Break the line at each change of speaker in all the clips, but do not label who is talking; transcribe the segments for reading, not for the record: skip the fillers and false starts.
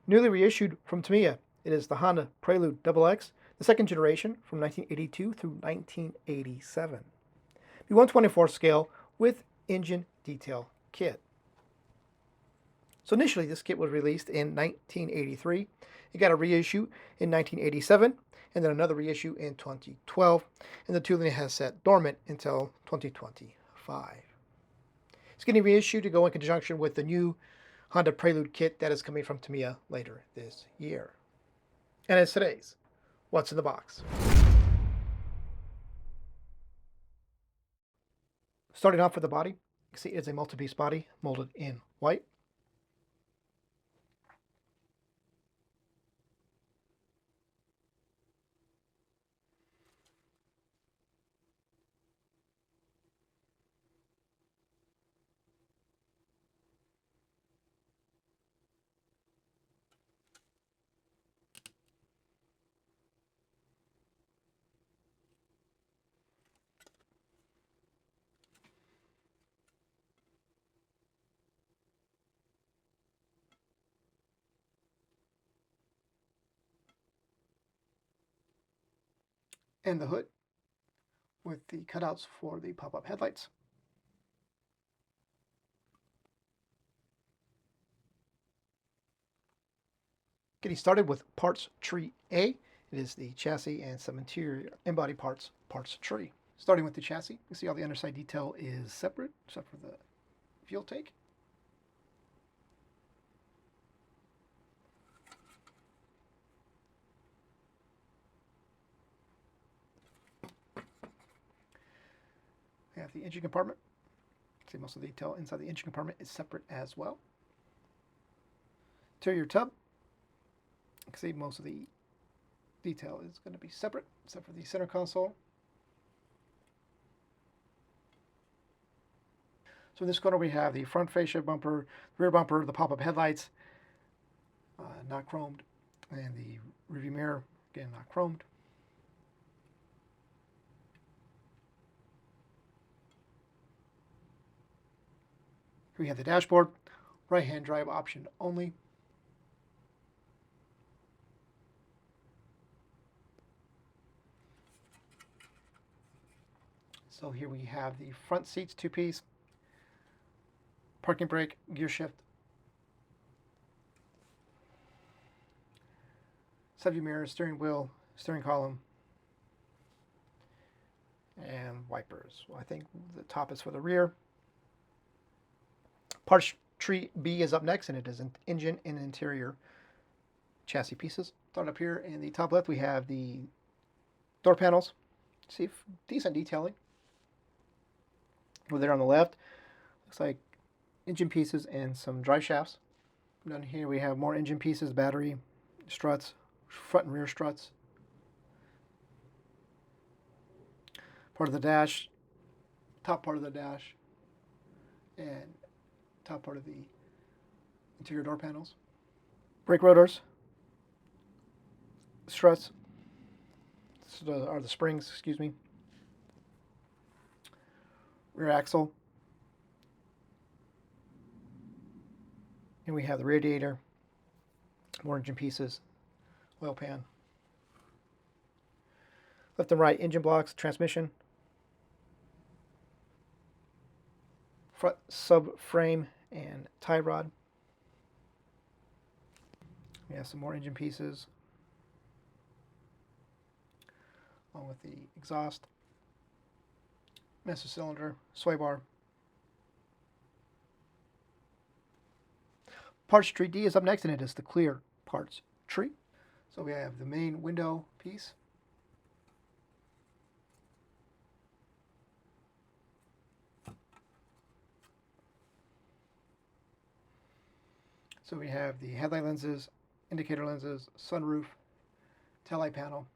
Newly reissued from Tamiya, it is the Honda Prelude XX, the second generation from 1982 through 1987. The 124 scale with engine detail kit. So initially this kit was released in 1983. It got a reissue in 1987 and then another reissue in 2012, and the tooling has sat dormant until 2025. It's getting reissued to go in conjunction with the new Honda Prelude kit that is coming from Tamiya later this year. And as today's What's in the Box. Starting off with the body, you can see it's a multi-piece body molded in white. And the hood with the cutouts for the pop-up headlights. Getting started with parts tree A. It is the chassis and some interior in-body parts tree. Starting with the chassis, you can see all the underside detail is separate, except for the fuel tank. We have the engine compartment. See, most of the detail inside the engine compartment is separate as well. Interior tub. You can see most of the detail is going to be separate, except for the center console. So in this corner we have the front fascia bumper, rear bumper, the pop-up headlights, not chromed, and the rearview mirror, again not chromed. Here we have the dashboard, right-hand drive option only. So here we have the front seats, two-piece, parking brake, gear shift, side view mirror, steering wheel, steering column, and wipers. Well, I think the top is for the rear. Parts tree B is up next, and it is an engine and interior chassis pieces. Start up here in the top left, we have the door panels. See, decent detailing. Over there on the left, looks like engine pieces and some drive shafts. Down here we have more engine pieces, battery, struts, front and rear struts. Part of the dash, top part of the dash, and top part of the interior door panels. Brake rotors, struts, are the springs, excuse me. Rear axle. And we have the radiator, more engine pieces, oil pan. Left and right engine blocks, transmission. Front subframe and tie rod. We have some more engine pieces, along with the exhaust, master cylinder, sway bar. Parts tree D is up next, and it is the clear parts tree. So we have the main window piece. So we have the headlight lenses, indicator lenses, sunroof, taillight panel.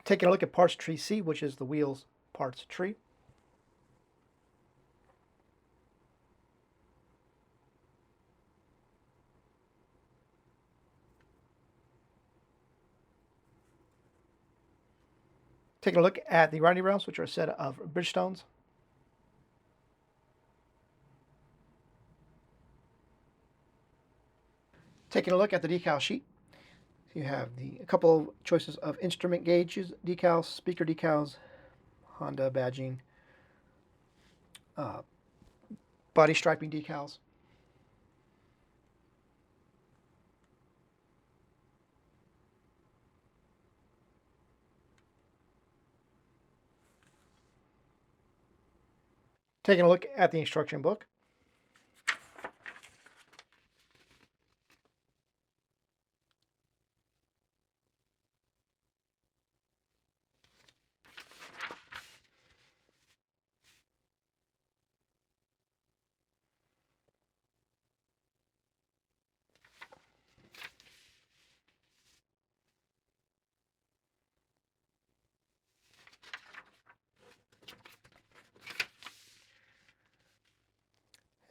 Taking a look at parts tree C, which is the wheels parts tree. Taking a look at the riding rails, which are a set of Bridgestones. Taking a look at the decal sheet, you have a couple of choices of instrument gauges, decals, speaker decals, Honda badging, body striping decals. Taking a look at the instruction book.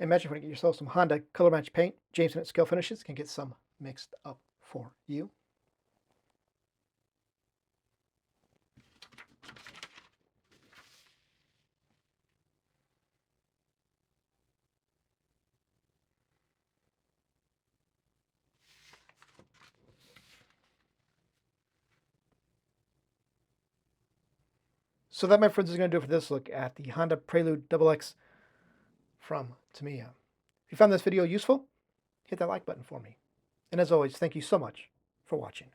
Imagine when you get yourself some Honda color match paint, Jameson at Scalefinishes can get some mixed up for you. So that, my friends, is going to do it for this look at the Honda Prelude XX from Tamiya. If you found this video useful, hit that like button for me. And as always, thank you so much for watching.